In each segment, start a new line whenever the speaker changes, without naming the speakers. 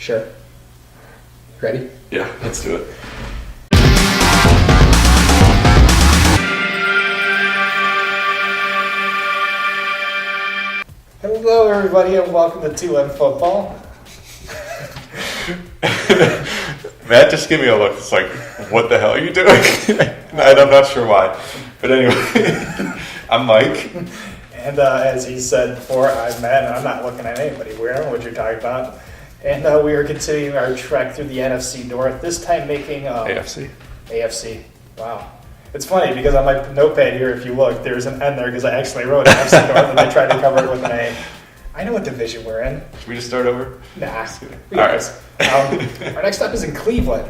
Sure. Ready?
Yeah, let's do it.
Hello, everybody, and welcome to 2M Football.
Matt just gave me a look. It's like, what the hell are you doing? And I'm not sure why. But anyway, I'm Mike.
And as he said before, I'm Matt, and I'm not looking at anybody. We don't know what you're talking about. And we are continuing our trek through the NFC North, this time making...
AFC.
AFC. Wow. It's funny because on my notepad here, if you look, there's an N there because I actually wrote NFC North and I tried to cover it with an A. I know what division we're in.
Should we just start over?
Nah.
All right.
Our next up is in Cleveland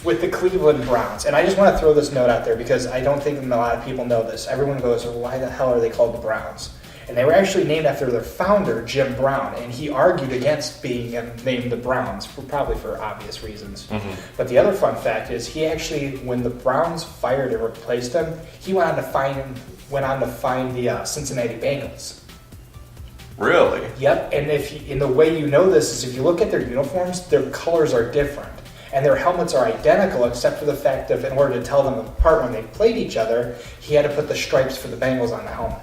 with the Cleveland Browns. And I just want to throw this note out there because I don't think a lot of people know this. Everyone goes, well, why the hell are they called the Browns? And they were actually named after their founder, Jim Brown, and he argued against being named the Browns, probably for obvious reasons. Mm-hmm. But the other fun fact is he actually, when the Browns fired and replaced him, he went on to find the Cincinnati Bengals.
Really?
Yep, and the way you know this is if you look at their uniforms, their colors are different. And their helmets are identical except for the fact that in order to tell them apart when they played each other, he had to put the stripes for the Bengals on the helmet.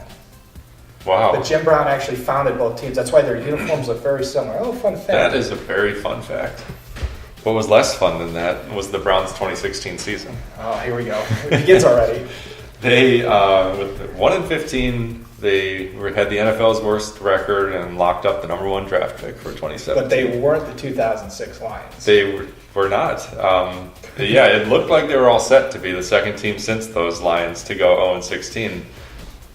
Wow.
But Jim Brown actually founded both teams. That's why their uniforms look very similar. Oh, fun fact.
That is a very fun fact. What was less fun than that was the Browns' 2016 season.
Oh, here we go. It begins already.
They, with 1-15, they had the NFL's worst record and locked up the number one draft pick for 2017.
But they weren't the 2006 Lions.
They were not. Yeah, it looked like they were all set to be the second team since those Lions to go 0-16.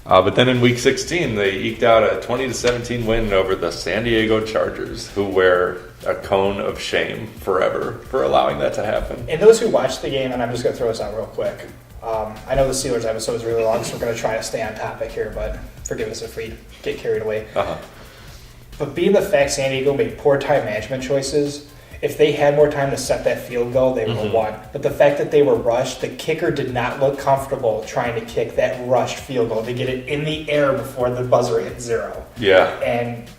But then in Week 16, they eked out a 20-17 win over the San Diego Chargers, who wear a cone of shame forever for allowing that to happen.
And those who watched the game, and I'm just going to throw this out real quick. I know the Steelers episode is really long, so we're going to try to stay on topic here, but forgive us if we get carried away.
Uh-huh.
But being the fact San Diego made poor time management choices, if they had more time to set that field goal, they would have won. But the fact that they were rushed, the kicker did not look comfortable trying to kick that rushed field goal to get it in the air before the buzzer hit zero.
Yeah.
And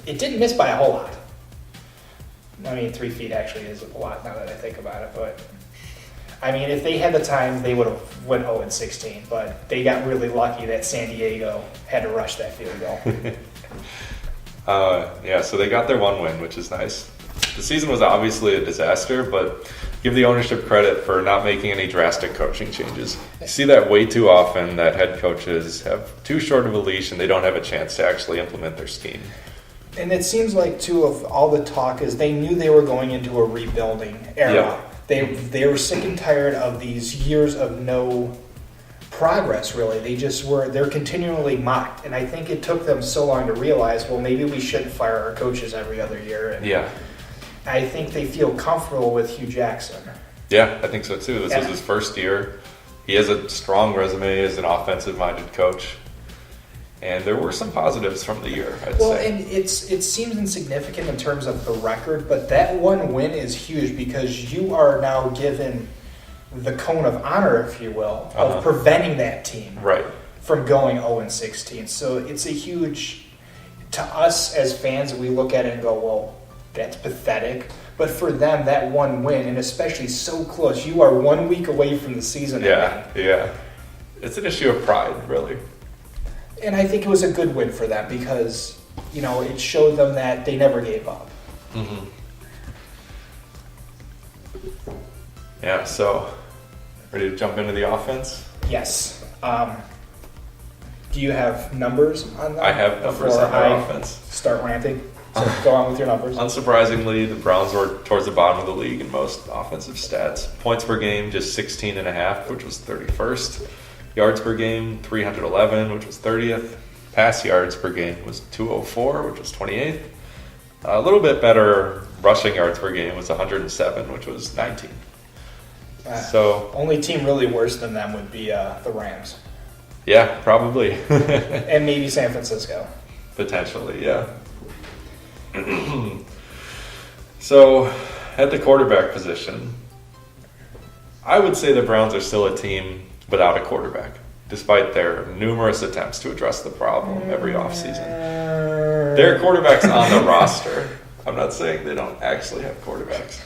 it didn't miss by a whole lot. I mean, 3 feet actually is a lot now that I think about it. But, I mean, if they had the time, they would have went 0-16. But they got really lucky that San Diego had to rush that field goal.
Yeah, so they got their one win, which is nice. The season was obviously a disaster, but give the ownership credit for not making any drastic coaching changes. You see that way too often, that head coaches have too short of a leash and they don't have a chance to actually implement their scheme.
And it seems like, too, of all the talk is they knew they were going into a rebuilding era. Yeah. They were sick and tired of these years of no progress, really. They're continually mocked. And I think it took them so long to realize, well, maybe we shouldn't fire our coaches every other year. And
yeah.
I think they feel comfortable with Hugh Jackson.
Yeah, I think so too. This was his first year. He has a strong resume as an offensive-minded coach. And there were some positives from the year, I'd say.
Well, and it seems insignificant in terms of the record, but that one win is huge because you are now given the cone of honor, if you will, of preventing that team from going 0-16. So it's a huge, to us as fans, we look at it and go, well, that's pathetic. But for them, that one win, and especially so close, you are 1 week away from the season ending.
Yeah. It's an issue of pride, really.
And I think it was a good win for them because, it showed them that they never gave up.
Mm-hmm. Yeah, so ready to jump into the offense?
Yes. Do you have numbers on that?
I have numbers on their offense.
Start ranting. So go on with your numbers.
Unsurprisingly, the Browns were towards the bottom of the league in most offensive stats. Points per game, just 16.5, which was 31st. Yards per game, 311, which was 30th. Pass yards per game was 204, which was 28th. A little bit better rushing yards per game was 107, which was 19th. So
only team really worse than them would be the Rams.
Yeah, probably.
And maybe San Francisco.
Potentially, yeah. So, at the quarterback position, I would say the Browns are still a team without a quarterback, despite their numerous attempts to address the problem every offseason. Their quarterback's on the roster. I'm not saying they don't actually have quarterbacks.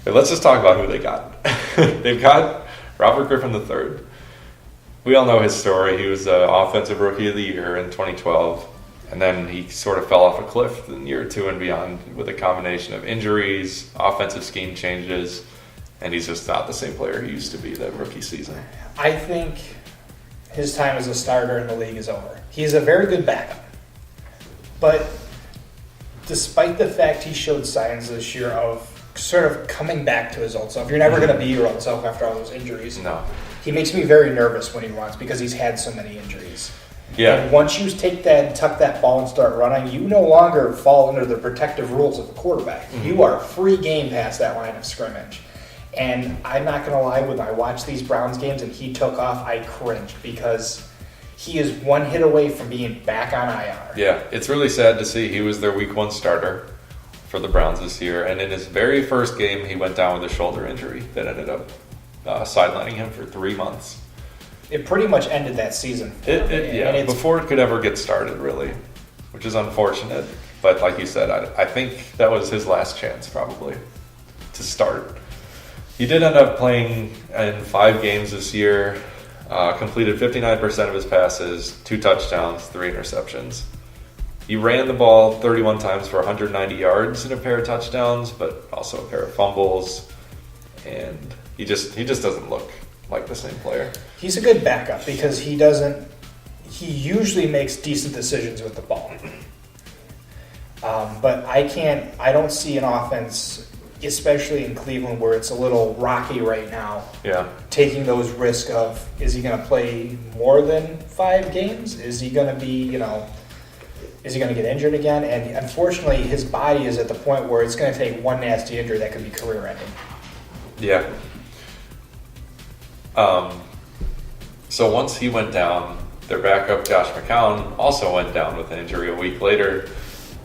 But let's just talk about who they got. They've got Robert Griffin III. We all know his story. He was the Offensive Rookie of the Year in 2012. And then he sort of fell off a cliff in year 2 and beyond with a combination of injuries, offensive scheme changes, and he's just not the same player he used to be that rookie season.
I think his time as a starter in the league is over. He's a very good backup. But despite the fact he showed signs this year of sort of coming back to his old self, you're never going to be your old self after all those injuries.
No.
He makes me very nervous when he runs because he's had so many injuries.
Yeah.
And once you take that and tuck that ball and start running, you no longer fall under the protective rules of a quarterback.
Mm-hmm.
You are free game past that line of scrimmage. And I'm not going to lie, when I watched these Browns games and he took off, I cringed because he is one hit away from being back on IR.
Yeah, it's really sad to see. He was their week 1 starter for the Browns this year, and in his very first game, he went down with a shoulder injury that ended up sidelining him for 3 months.
It pretty much ended that season.
Before it could ever get started, really, which is unfortunate. But like you said, I think that was his last chance, probably, to start. He did end up playing in 5 games this year, completed 59% of his passes, 2 touchdowns, 3 interceptions. He ran the ball 31 times for 190 yards and a pair of touchdowns, but also a pair of fumbles. And he just doesn't look like the same player.
He's a good backup because he usually makes decent decisions with the ball. But I don't see an offense, especially in Cleveland where it's a little rocky right now, taking those risks of, is he going to play more than 5 games? Is he going to be, is he going to get injured again? And unfortunately, his body is at the point where it's going to take one nasty injury that could be career-ending.
Yeah. So once he went down, their backup, Josh McCown, also went down with an injury a week later.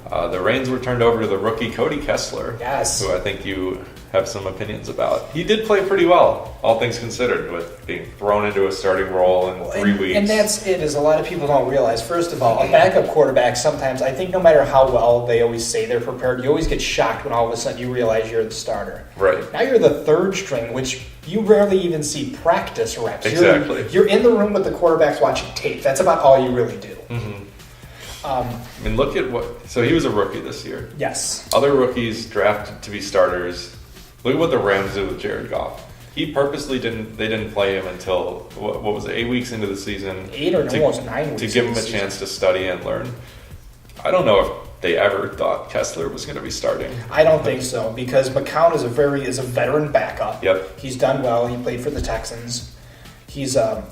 The reins were turned over to the rookie Cody Kessler, who I think you have some opinions about. He did play pretty well, all things considered, with being thrown into a starting role in 3 weeks.
And that's it, is a lot of people don't realize. First of all, a backup quarterback sometimes, I think no matter how well they always say they're prepared, you always get shocked when all of a sudden you realize you're the starter.
Right.
Now you're the 3rd string, which you rarely even see practice reps.
Exactly.
You're in the room with the quarterbacks watching tape. That's about all you really do.
Mm-hmm. Look at so he was a rookie this year.
Yes.
Other rookies drafted to be starters. Look at what the Rams did with Jared Goff. He purposely didn't play him until, what was it, 8 weeks into the season.
8 or almost 9 weeks.
To give him a chance to study and learn. I don't know if they ever thought Kessler was going to be starting.
I don't think so, because McCown is a veteran backup.
Yep.
He's done well. He played for the Texans. He's a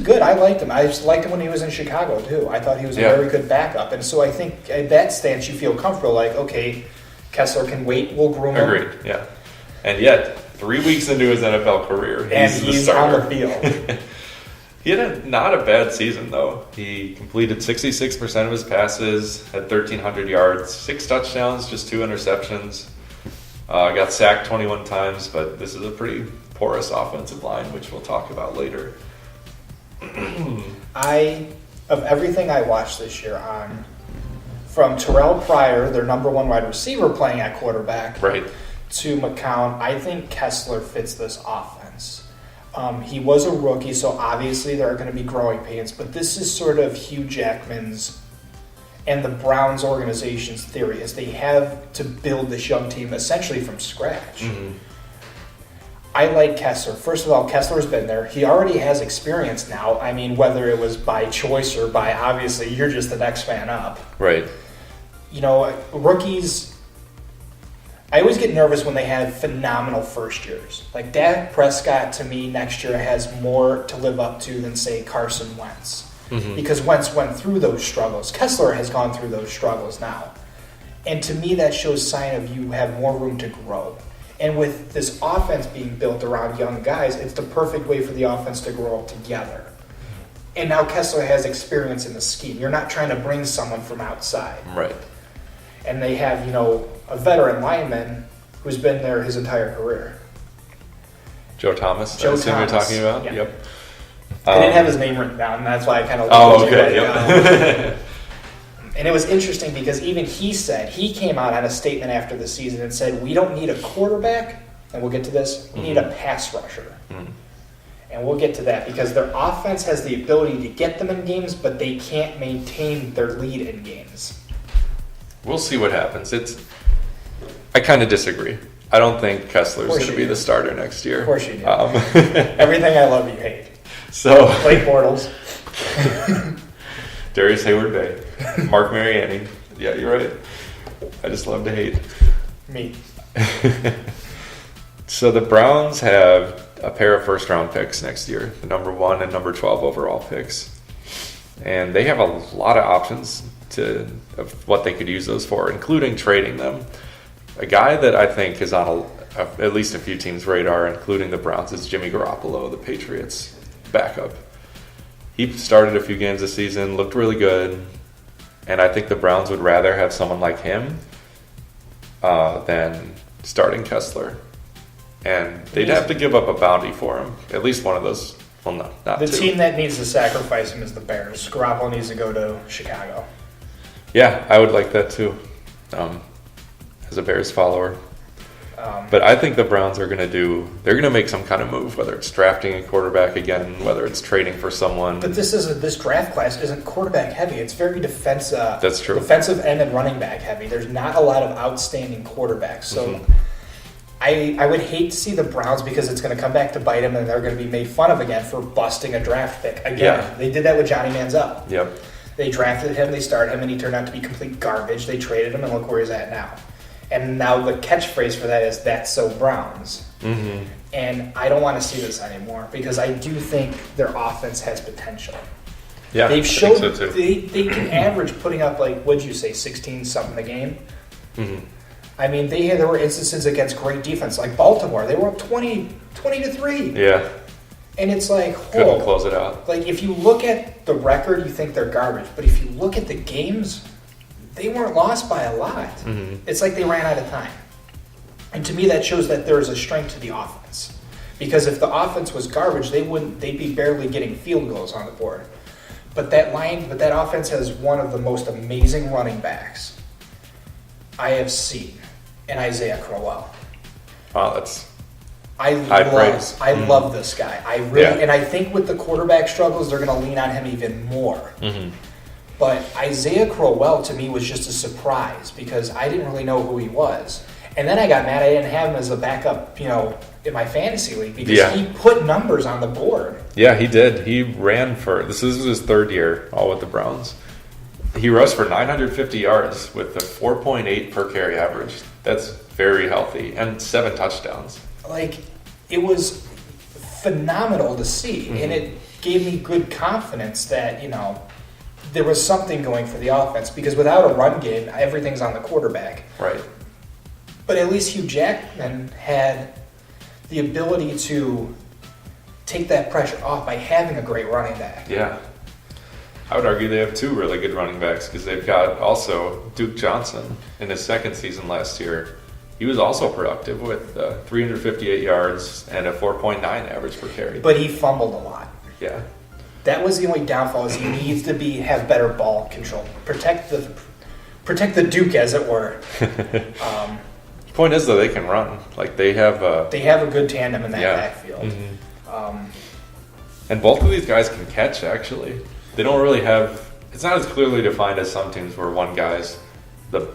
good. I liked him. I just liked him when he was in Chicago too. I thought he was a very good backup, and so I think at that stance you feel comfortable. Like, okay, Kessler can wait. We'll groom him.
Agreed. Yeah. And yet, 3 weeks into his NFL career, he's the
on
starter.
the field.
He had not a bad season though. He completed 66% of his passes, had 1,300 yards, 6 touchdowns, just 2 interceptions. Got sacked 21 times, but this is a pretty porous offensive line, which we'll talk about later.
Of everything I watched this year from Terrell Pryor, their number 1 wide receiver playing at quarterback,
right,
to McCown, I think Kessler fits this offense. He was a rookie, so obviously there are going to be growing pains, but this is sort of Hugh Jackman's and the Browns organization's theory, is they have to build this young team essentially from scratch.
Mm-hmm.
I like Kessler. First of all, Kessler's been there. He already has experience now. I mean, whether it was by choice or by, obviously, you're just the next man up.
Right.
Rookies, I always get nervous when they have phenomenal first years. Like Dak Prescott, to me, next year has more to live up to than, say, Carson Wentz.
Mm-hmm.
Because Wentz went through those struggles. Kessler has gone through those struggles now. And to me, that shows sign of you have more room to grow. And with this offense being built around young guys, it's the perfect way for the offense to grow together. And now Kessler has experience in the scheme. You're not trying to bring someone from outside.
Right.
And they have, a veteran lineman who's been there his entire career.
Joe Thomas,
Joe
I assume
Thomas.
you're talking about?
Yeah.
Yep.
I didn't have his name written down, and that's why I kind of...
Oh, okay, yep.
And it was interesting because even he came out on a statement after the season and said, we don't need a quarterback, and we'll get to this, we need a pass rusher. And we'll get to that because their offense has the ability to get them in games, but they can't maintain their lead in games.
We'll see what happens. I kind of disagree. I don't think Kessler's going to be the starter next year.
Of course you do. Everything I love you hate.
So
Blake Bortles.
Darius Hayward-Bay. Mark Mariani. Yeah, you're right. I just love to hate.
Me.
So the Browns have a pair of first-round picks next year, the number 1 and number 12 overall picks. And they have a lot of options of what they could use those for, including trading them. A guy that I think is on at least a few teams' radar, including the Browns, is Jimmy Garoppolo, the Patriots' backup. He started a few games this season, looked really good, and I think the Browns would rather have someone like him than starting Kessler. And they'd have to give up a bounty for him, at least one of those. Well, no, not
The
two.
team that needs to sacrifice him is the Bears. Garoppolo needs to go to Chicago.
Yeah, I would like that too, as a Bears follower. But I think the Browns they're going to make some kind of move, whether it's drafting a quarterback again, whether it's trading for someone.
But this draft class isn't quarterback heavy. It's very defensive.
That's true.
Defensive end and running back heavy. There's not a lot of outstanding quarterbacks. So I would hate to see the Browns, because it's going to come back to bite them and they're going to be made fun of again for busting a draft pick. Again,
Yeah.
They did that with Johnny Manziel.
Yep.
They drafted him, they started him, and he turned out to be complete garbage. They traded him, and look where he's at now. And now the catchphrase for that is, that's so Browns.
Mm-hmm.
And I don't want to see this anymore, because I do think their offense has potential.
Yeah,
They've
I
showed
think so too.
they can average putting up, like, what'd you say, 16-something a game?
Mm-hmm.
I mean, there were instances against great defense, like Baltimore. They were up 20-3.
Yeah,
And it's like,
couldn't close it out.
like, if you look at the record, you think they're garbage. But if you look at the games, they weren't lost by a lot.
Mm-hmm.
It's like they ran out of time. And to me, that shows that there is a strength to the offense. Because if the offense was garbage, they'd be barely getting field goals on the board. But that offense has one of the most amazing running backs I have seen in Isaiah Crowell.
Wow, that's
I
high praise.
love this guy. And I think with the quarterback struggles, they're going to lean on him even more.
Mm-hmm.
But Isaiah Crowell to me was just a surprise, because I didn't really know who he was. And then I got mad I didn't have him as a backup, in my fantasy league, because he put numbers on the board.
Yeah, he did. He ran this is his third year, all with the Browns. He rushed for 950 yards with a 4.8 per carry average. That's very healthy, and 7 touchdowns.
Like, it was phenomenal to see, and it gave me good confidence that, there was something going for the offense, because without a run game, everything's on the quarterback.
Right.
But at least Hugh Jackman had the ability to take that pressure off by having a great running back.
Yeah. I would argue they have 2 really good running backs, because they've got also Duke Johnson in his second season last year. He was also productive with 358 yards and a 4.9 average per carry.
But he fumbled a lot.
Yeah.
That was the only downfall, is he needs to have better ball control. Protect the Duke, as it were.
Point is, though, they can run. Like, they have a
good tandem in that backfield.
Mm-hmm. And both of these guys can catch, actually. They don't really have... It's not as clearly defined as some teams where one guy's the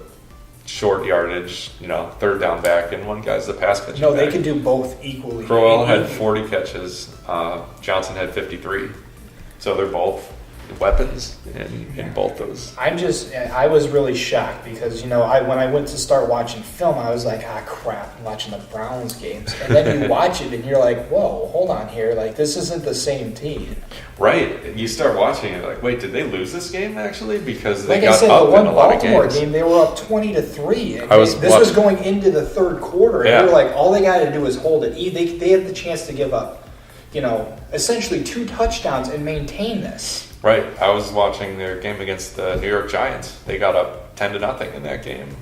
short yardage, third down back, and one guy's the pass catching
No,
back.
they could do both equally.
Crowell had 40 catches. Johnson had 53. So they're both weapons in both those.
I was really shocked, because, when I went to start watching film, I was like, crap, I'm watching the Browns games. And then you watch it and you're like, whoa, hold on here. Like, this isn't the same team.
Right. You start watching it like, wait, did they lose this game actually? Because they
Like
got
I said,
up
the one
in a lot of
Baltimore
games.
game, they were up 20-3.
This
was going into the third quarter, and
Yeah.
they were like, all they got to do is hold it. They had the chance to give up, essentially 2 touchdowns and maintain this.
Right. I was watching their game against the New York Giants. They got up 10-0 in that game,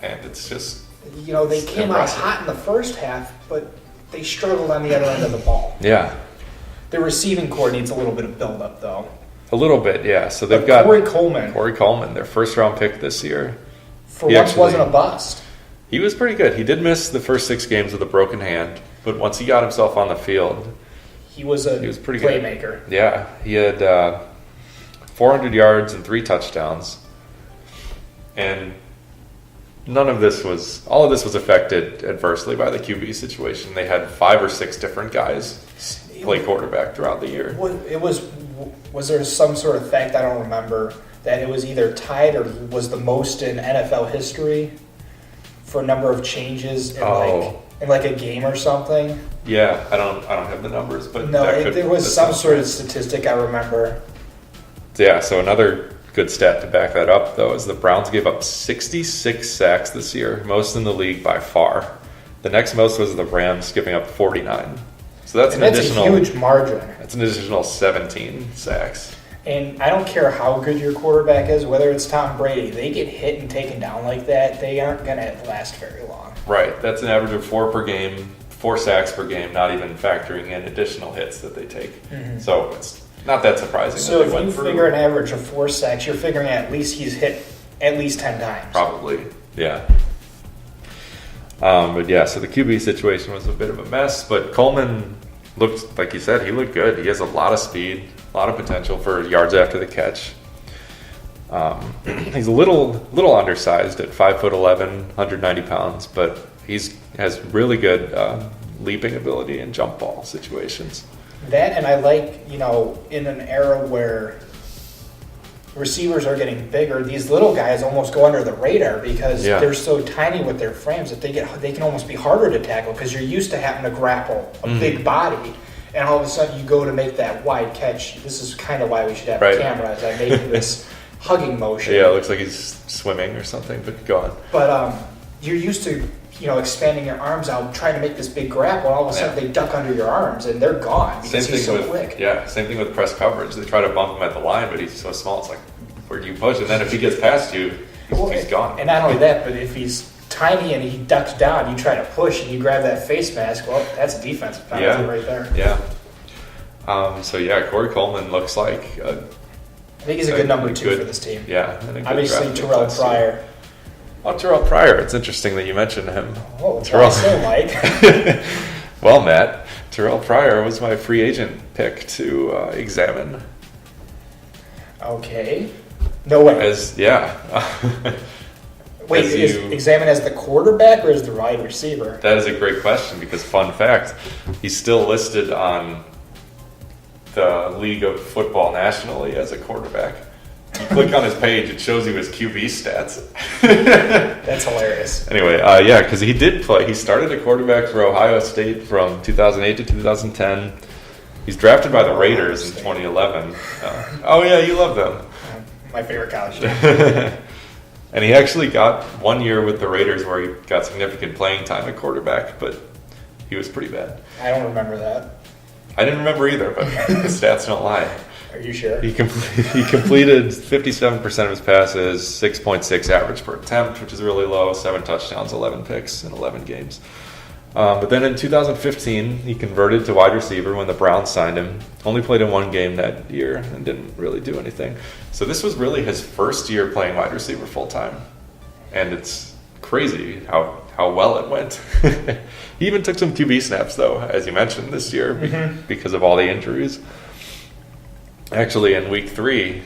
and it's just
They came out
impressive.
hot in the first half, but they struggled on the other end of the ball.
Yeah.
The receiving core needs a little bit of build-up, though.
A little bit, yeah. So they've got
Corey Coleman,
their first round pick this year.
for once, wasn't a bust.
He was pretty good. He did miss the first 6 games with a broken hand, but once he got himself on the field,
he was
pretty
playmaker.
good. Yeah, he had 400 yards and 3 touchdowns, and all of this was affected adversely by the QB situation. They had 5 or 6 different guys play quarterback throughout the year.
Was there some sort of fact, I don't remember, that it was either tied or was the most in NFL history for a number of changes in like a game or something?
Yeah, I don't have the numbers, but
no, there was some sort of statistic I remember.
Yeah, so another good stat to back that up, though, is the Browns gave up 66 sacks this year, most in the league by far. The next most was the Rams, giving up 49. So that's
a huge margin.
That's an additional 17 sacks.
And I don't care how good your quarterback is, whether it's Tom Brady, they get hit and taken down like that, they aren't going to last very long.
Right. That's an average of 4 per game, 4 sacks per game, not even factoring in additional hits that they take. Mm-hmm. So it's not that surprising.
So if you figure an average of 4 sacks, you're figuring at least he's hit at least 10 times.
Probably, yeah. But yeah, so the QB situation was a bit of a mess, but Coleman looked, like you said, he looked good. He has a lot of speed, a lot of potential for yards after the catch. He's a little undersized at 5'11", 190 pounds, but has really good leaping ability in jump ball situations.
That, and I like, in an era where receivers are getting bigger, these little guys almost go under the radar because they're so tiny with their frames that they can almost be harder to tackle because you're used to having to grapple a big body, and all of a sudden you go to make that wide catch. This is kind of why we should have a camera, as I make this hugging motion.
Yeah, it looks like he's swimming or something, but go on.
But you're used to expanding your arms out, trying to make this big grapple, and all of a sudden they duck under your arms and they're gone because he's so quick.
Yeah, same thing with press coverage. They try to bump him at the line, but he's so small. It's like, where do you push? And then if he gets past you, he's gone.
And not only that, but if he's tiny and he ducks down, you try to push and you grab that face mask. Well, that's a defensive penalty right there.
Yeah. So Corey Coleman looks like
I think he's a good number 2 for this team.
Yeah.
Obviously, Terrell Pryor.
Oh, Terrell Pryor. It's interesting that you mentioned him.
Oh, Terrell. Mike.
Well, Matt, Terrell Pryor was my free agent pick to examine.
Okay. No way. Wait, examine as the quarterback or as the wide receiver?
That is a great question because, fun fact, he's still listed on the League of Football nationally as a quarterback. You click on his page, it shows you his QB stats.
That's hilarious.
Anyway, because he did play. He started at quarterback for Ohio State from 2008 to 2010. He's drafted by the Raiders in 2011. You love them.
My favorite college team.
And he actually got 1 year with the Raiders where he got significant playing time at quarterback, but he was pretty bad.
I don't remember that.
I didn't remember either, but the stats don't lie.
Are you sure?
He completed 57% of his passes, 6.6 average per attempt, which is really low, 7 touchdowns, 11 picks in 11 games. But then in 2015, he converted to wide receiver when the Browns signed him. Only played in 1 game that year and didn't really do anything. So this was really his first year playing wide receiver full-time. And it's crazy how well it went. He even took some QB snaps, though, as you mentioned, this year because of all the injuries. Actually, in week 3,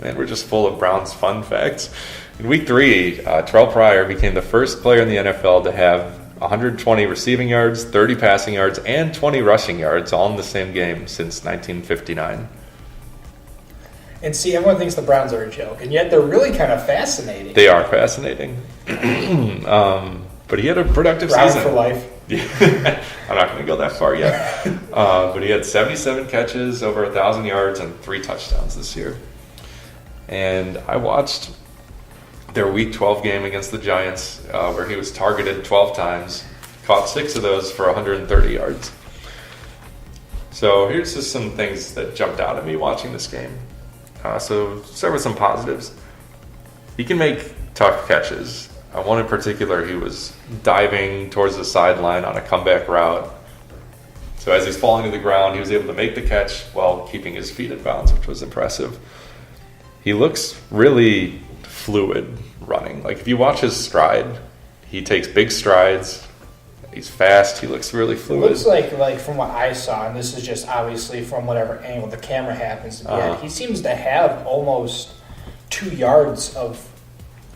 man, we're just full of Browns fun facts. In week 3, Terrell Pryor became the first player in the NFL to have 120 receiving yards, 30 passing yards, and 20 rushing yards all in the same game since 1959.
And see, everyone thinks the Browns are a joke, and yet they're really kind of fascinating.
They are fascinating. But he had a productive season.
For life.
I'm not going to go that far yet. But he had 77 catches, over 1,000 yards, and 3 touchdowns this year. And I watched their Week 12 game against the Giants, where he was targeted 12 times, caught 6 of those for 130 yards. So here's just some things that jumped out at me watching this game. So start with some positives. He can make tough catches. One in particular, he was diving towards the sideline on a comeback route, So as he's falling to the ground, he was able to make the catch while keeping his feet in bounds, which was impressive. He looks really fluid running. Like if you watch his stride, he takes big strides. He's fast. He looks really
It
fluid.
looks like from what I saw, and this is just obviously from whatever angle the camera happens to be at, he seems to have almost 2 yards of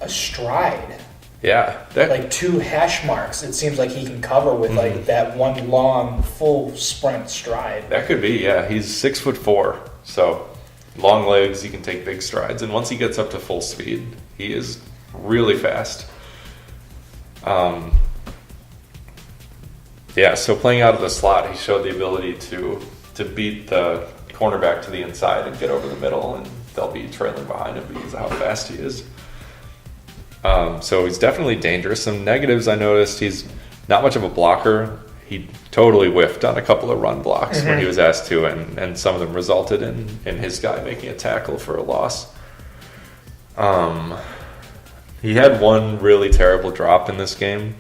a stride.
Yeah.
Like 2 hash marks. It seems like he can cover with like that one long full sprint stride.
That could be, yeah. He's 6'4", so long legs. He can take big strides, and once he gets up to full speed, he is really fast. Yeah. So playing out of the slot, he showed the ability to beat the cornerback to the inside and get over the middle, and they'll be trailing behind him because of how fast he is. So he's definitely dangerous. Some negatives I noticed: he's not much of a blocker. He totally whiffed on a couple of run blocks when he was asked to, and some of them resulted in his guy making a tackle for a loss. He had one really terrible drop in this game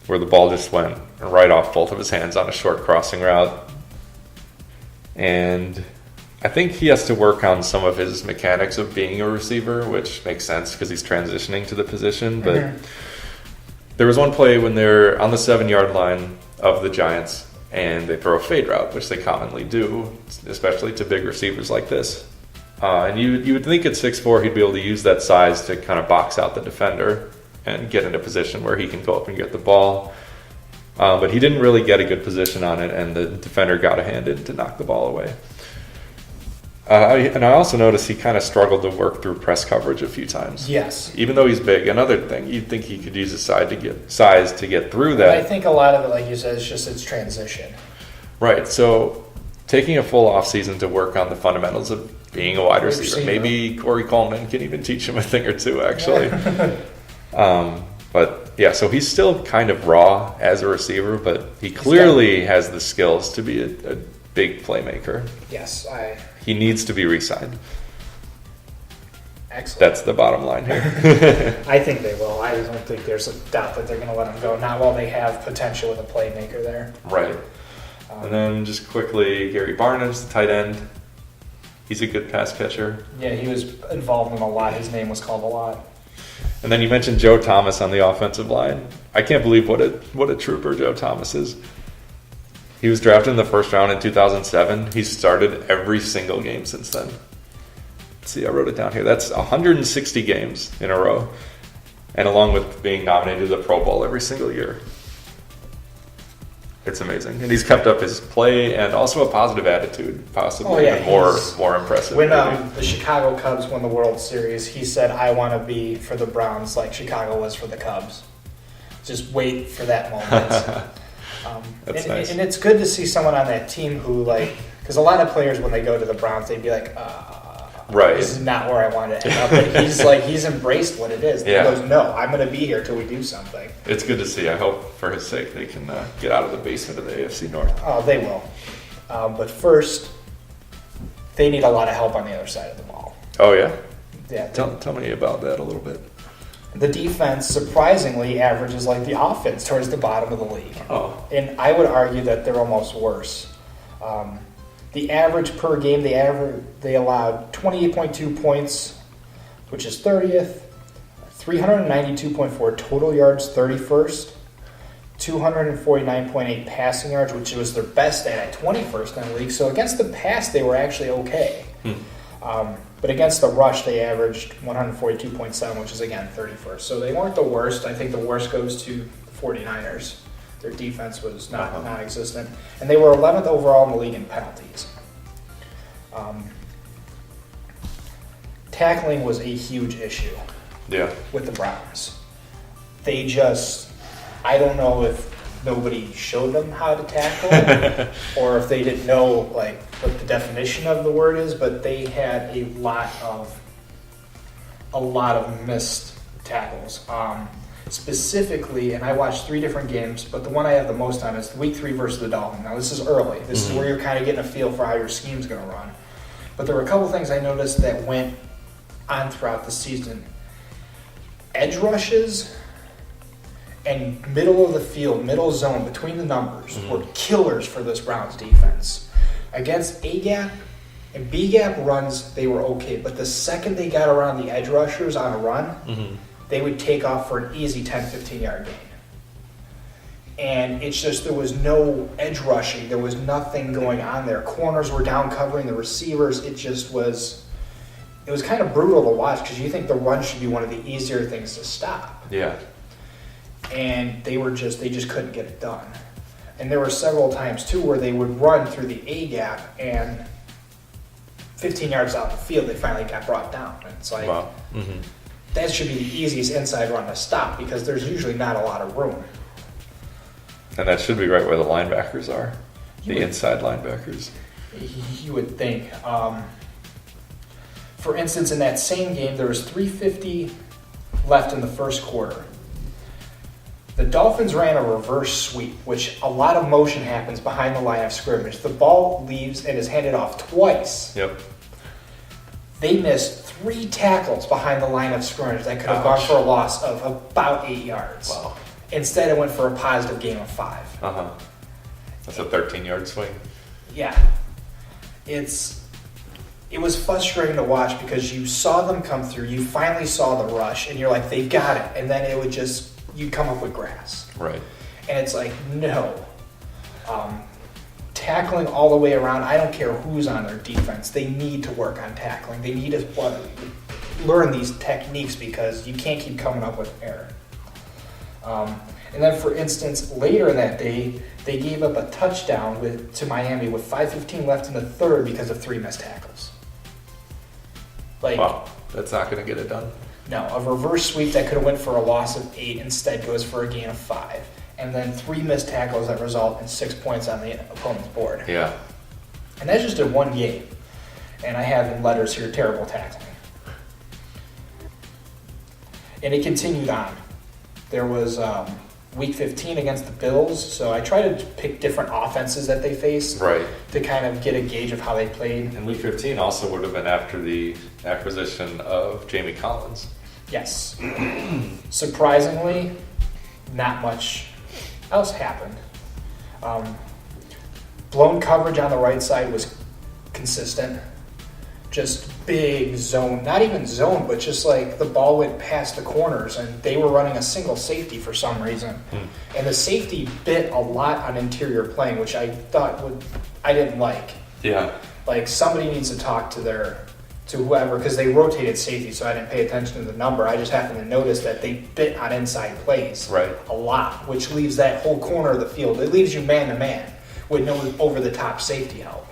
where the ball just went right off both of his hands on a short crossing route. And I think he has to work on some of his mechanics of being a receiver, which makes sense because he's transitioning to the position. But there was one play when they're on the 7-yard line of the Giants and they throw a fade route, which they commonly do, especially to big receivers like this. And you would think at 6'4", he'd be able to use that size to kind of box out the defender and get into a position where he can go up and get the ball. But he didn't really get a good position on it, and the defender got a hand in to knock the ball away. And I also noticed he kind of struggled to work through press coverage a few times.
Yes.
Even though he's big. Another thing, you'd think he could use his size to get through that.
I think a lot of it, like you said, is just its transition.
Right. So taking a full off season to work on the fundamentals of being a wide receiver. Maybe Corey Coleman can even teach him a thing or two, actually. But yeah, so he's still kind of raw as a receiver, but he clearly has the skills to be a big playmaker.
Yes,
He needs to be re-signed.
Excellent.
That's the bottom line here.
I think they will. I don't think there's a doubt that they're going to let him go. Not while they have potential with a playmaker there.
Right. And then just quickly, Gary Barnidge, the tight end. He's a good pass catcher.
Yeah, he was involved in a lot. His name was called a lot.
And then you mentioned Joe Thomas on the offensive line. I can't believe what a trooper Joe Thomas is. He was drafted in the first round in 2007. He's started every single game since then. Let's see, I wrote it down here. That's 160 games in a row. And along with being nominated to the Pro Bowl every single year. It's amazing. And he's kept up his play and also a positive attitude, possibly even more impressive.
When the Chicago Cubs won the World Series, he said, I want to be for the Browns like Chicago was for the Cubs. Just wait for that moment.
That's nice.
And it's good to see someone on that team who, like, because a lot of players, when they go to the Browns, they'd be like,
right.
This is not where I want to end up. But he's embraced what it is.
Yeah.
He goes, no, I'm going to be here till we do something.
It's good to see. I hope for his sake they can get out of the basement of the AFC North.
Oh, they will. But first, they need a lot of help on the other side of the ball.
Oh, yeah?
Yeah.
Tell me about that a little bit.
The defense, surprisingly, averages like the offense towards the bottom of the league.
Oh.
And I would argue that they're almost worse. The average per game, they allowed 28.2 points, which is 30th, 392.4 total yards, 31st, 249.8 passing yards, which was their best at 21st in the league. So against the pass, they were actually okay. But against the rush, they averaged 142.7, which is, again, 31st. So they weren't the worst. I think the worst goes to the 49ers. Their defense was non-existent. And they were 11th overall in the league in penalties. Tackling was a huge issue with the Browns. They just, I don't know if nobody showed them how to tackle or if they didn't know like what the definition of the word is, but they had a lot of missed tackles. Specifically, and I watched 3 different games, but the one I have the most on is Week 3 versus the Dolphins. Now, this is early. This is where you're kind of getting a feel for how your scheme's going to run. But there were a couple things I noticed that went on throughout the season. Edge rushes and middle of the field, middle zone, between the numbers, were killers for this Browns defense. Against A-gap and B-gap runs, they were okay, but the second they got around the edge rushers on a run, they would take off for an easy 10, 15-yard gain. And it's just, there was no edge rushing. There was nothing going on there. Corners were down covering the receivers. It was kind of brutal to watch because you think the run should be one of the easier things to stop.
Yeah.
And they just couldn't get it done. And there were several times too where they would run through the A gap and 15 yards out the field they finally got brought down. And it's like,
Wow.
that should be the easiest inside run to stop because there's usually not a lot of room.
And that should be right where the linebackers are,
You
the
would-
inside linebackers.
You would think. For instance, in that same game, there was 3:50 left in the first quarter. The Dolphins ran a reverse sweep, which a lot of motion happens behind the line of scrimmage. The ball leaves and is handed off twice.
Yep.
They missed 3 tackles behind the line of scrimmage that could have gone
Ouch.
for a loss of about 8 yards.
Wow.
Instead, it went for a positive gain of 5.
That's a 13-yard swing.
Yeah. It was frustrating to watch because you saw them come through, you finally saw the rush, and you're like, they got it. And then it would just, you'd come up with grass.
Right.
And it's like, no. Tackling all the way around, I don't care who's on their defense. They need to work on tackling. They need to learn these techniques because you can't keep coming up with error. And then, for instance, later in that day, they gave up a touchdown to Miami with 5:15 left in the third because of 3 missed tackles.
Wow. That's not going to get it done.
No, a reverse sweep that could have went for a loss of 8 instead goes for a gain of 5. And then 3 missed tackles that result in 6 points on the opponent's board.
Yeah.
And that's just in one game. And I have in letters here, terrible tackling. And it continued on. There was week 15 against the Bills, so I try to pick different offenses that they faced
Right.
to kind of get a gauge of how they played.
And week 15 also would have been after the acquisition of Jamie Collins.
Yes. Surprisingly, not much else happened. Blown coverage on the right side was consistent. Just big zone, not even zone, but just like the ball went past the corners and they were running a single safety for some reason. And the safety bit a lot on interior playing, which I thought I didn't like.
Yeah.
Like somebody needs to talk to whoever, because they rotated safety, so I didn't pay attention to the number. I just happened to notice that they bit on inside plays
Right.
a lot, which leaves that whole corner of the field. It leaves you man to man with no over the top safety help.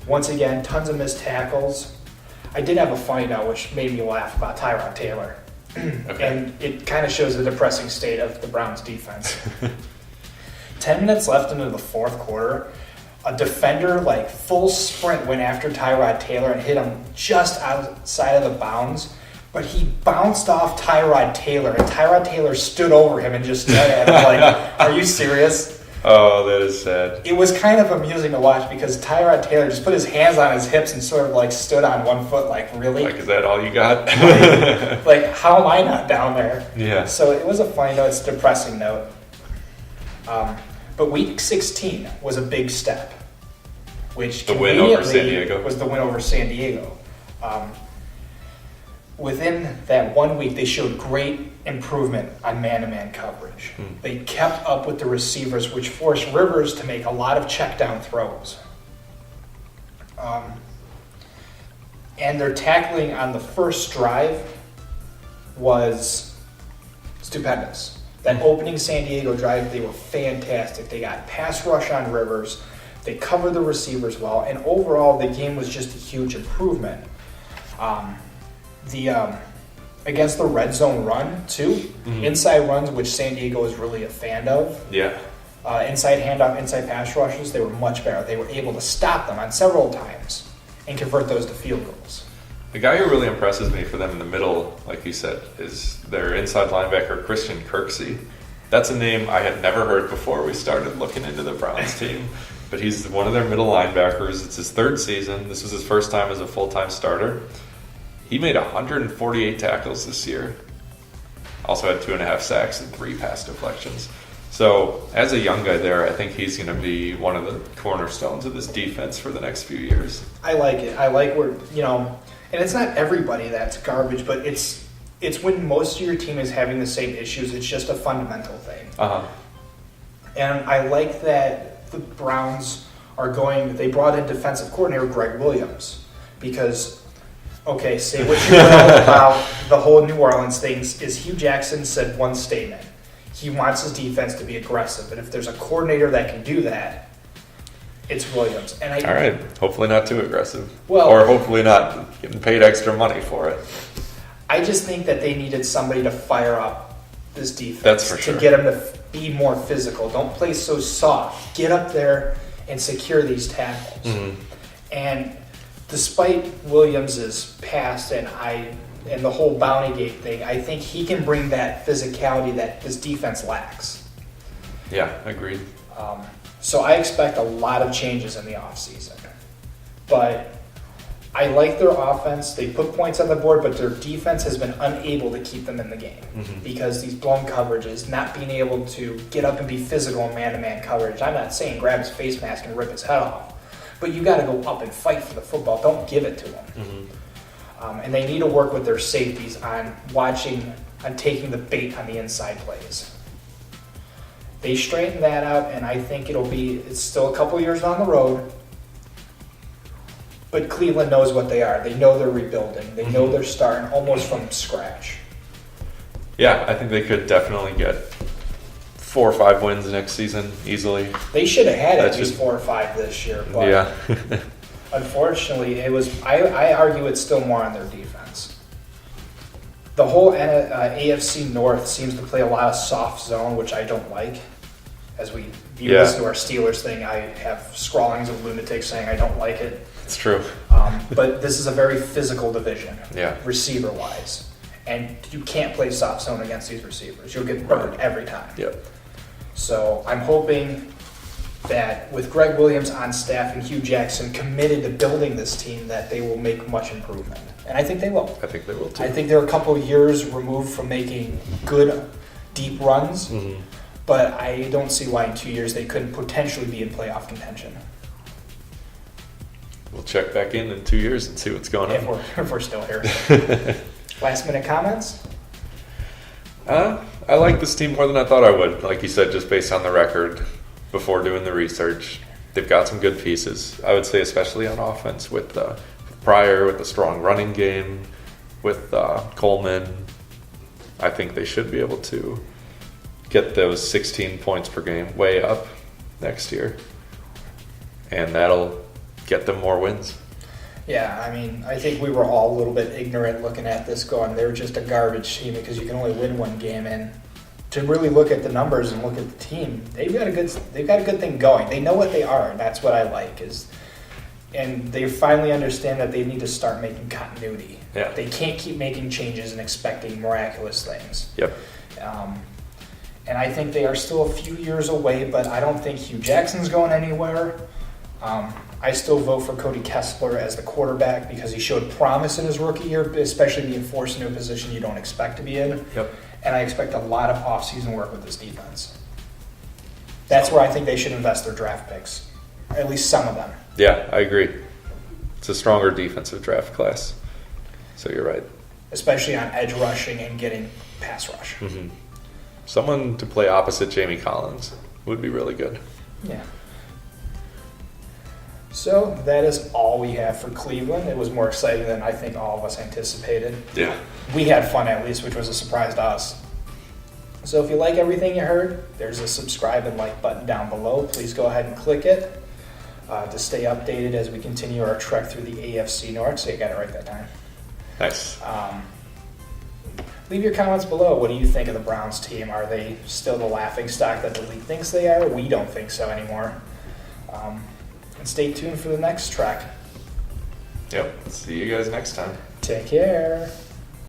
Once again, tons of missed tackles. I did have a funny note which made me laugh about Tyrod Taylor.
Okay.
And it kind of shows the depressing state of the Browns defense. 10 minutes left into the fourth quarter. A defender, like full sprint, went after Tyrod Taylor and hit him just outside of the bounds. But he bounced off Tyrod Taylor, and Tyrod Taylor stood over him and just stared at him like, are you serious?
Oh, that is sad.
It was kind of amusing to watch because Tyrod Taylor just put his hands on his hips and sort of like stood on one foot like, really?
Like, is that all you got?
Like, how am I not down there?
Yeah.
So it was a funny note. It's a depressing note. But week 16 was a big step, which
The win over
conveniently
San Diego.
was the win over San Diego. Within that 1 week, they showed great improvement on man-to-man coverage. They kept up with the receivers, which forced Rivers to make a lot of check-down throws. And their tackling on the first drive was stupendous. That opening San Diego drive, they were fantastic. They got pass rush on Rivers. They covered the receivers well. And overall, the game was just a huge improvement. Against the red zone run, too. Inside runs, which San Diego is really a fan of.
Yeah.
Inside handoff, inside pass rushes, they were much better. They were able to stop them on several times and convert those to field goals.
The guy who really impresses me for them in the middle, like you said, is their inside linebacker, Christian Kirksey. That's a name I had never heard before we started looking into the Browns team. But he's one of their middle linebackers. It's his 3rd season. This was his first time as a full-time starter. He made 148 tackles this year. Also had 2.5 sacks and 3 pass deflections. So as a young guy there, I think he's going to be one of the cornerstones of this defense for the next few years.
I like it. I like where, and it's not everybody that's garbage, but it's when most of your team is having the same issues. It's just a fundamental thing.
Uh-huh.
And I like that the Browns they brought in defensive coordinator Greg Williams because, okay, say what you will about the whole New Orleans thing, is Hugh Jackson said one statement. He wants his defense to be aggressive, and if there's a coordinator that can do that, it's Williams. And
All right, hopefully not too aggressive.
Well,
or hopefully not getting paid extra money for it.
I just think that they needed somebody to fire up this defense.
That's for sure.
To get them to be more physical. Don't play so soft. Get up there and secure these tackles.
Mm-hmm.
And despite Williams's past and the whole Bounty Gate thing, I think he can bring that physicality that this defense lacks.
Yeah, agreed.
So I expect a lot of changes in the offseason. But I like their offense. They put points on the board, but their defense has been unable to keep them in the game because these blown coverages, not being able to get up and be physical in man-to-man coverage. I'm not saying grab his face mask and rip his head off, but you got to go up and fight for the football. Don't give it to him. And they need to work with their safeties on taking the bait on the inside plays. They straighten that out, and I think it's still a couple years down the road. But Cleveland knows what they are. They know they're rebuilding. They know they're starting almost from scratch.
Yeah, I think they could definitely get 4 or 5 wins next season easily.
They should have had
That's
at least
just-
4 or 5 this year. But
Yeah.
unfortunately, I argue it's still more on their defense. The whole AFC North seems to play a lot of soft zone, which I don't like. As you listen to our Steelers thing, I have scrawlings of lunatics saying I don't like it.
It's true.
But this is a very physical division,
Yeah.
receiver-wise. And you can't play soft zone against these receivers. You'll get burned every time.
Yep.
So I'm hoping that with Greg Williams on staff and Hugh Jackson committed to building this team, that they will make much improvement. And I think they will.
I think they will too.
I think they're a couple of years removed from making good, deep runs. But I don't see why in 2 years they couldn't potentially be in playoff contention.
We'll check back in 2 years and see what's going on.
If we're still here. Last minute comments?
I like this team more than I thought I would. Like you said, just based on the record before doing the research. They've got some good pieces. I would say especially on offense with Pryor, with the strong running game, with Coleman. I think they should be able to get those 16 points per game way up next year. And that'll get them more wins.
Yeah, I mean, I think we were all a little bit ignorant looking at this going, they're just a garbage team because you can only win one game. And to really look at the numbers and look at the team, they've got a good thing going. They know what they are, and that's what I like. And they finally understand that they need to start making continuity.
Yeah.
They can't keep making changes and expecting miraculous things.
Yep.
And I think they are still a few years away, but I don't think Hugh Jackson's going anywhere. I still vote for Cody Kessler as the quarterback because he showed promise in his rookie year, especially being forced into a position you don't expect to be in.
Yep.
And I expect a lot of offseason work with this defense. That's where I think they should invest their draft picks, at least some of them.
Yeah, I agree. It's a stronger defensive draft class. So you're right.
Especially on edge rushing and getting pass rush.
Mm-hmm. Someone to play opposite Jamie Collins would be really good.
Yeah. So that is all we have for Cleveland. It was more exciting than I think all of us anticipated.
Yeah.
We had fun at least, which was a surprise to us. So if you like everything you heard, there's a subscribe and like button down below. Please go ahead and click it to stay updated as we continue our trek through the AFC North. So you got it right that time.
Nice.
Leave your comments below. What do you think of the Browns team? Are they still the laughingstock that the league thinks they are? We don't think so anymore. And stay tuned for the next trek.
Yep. See you guys next time.
Take care.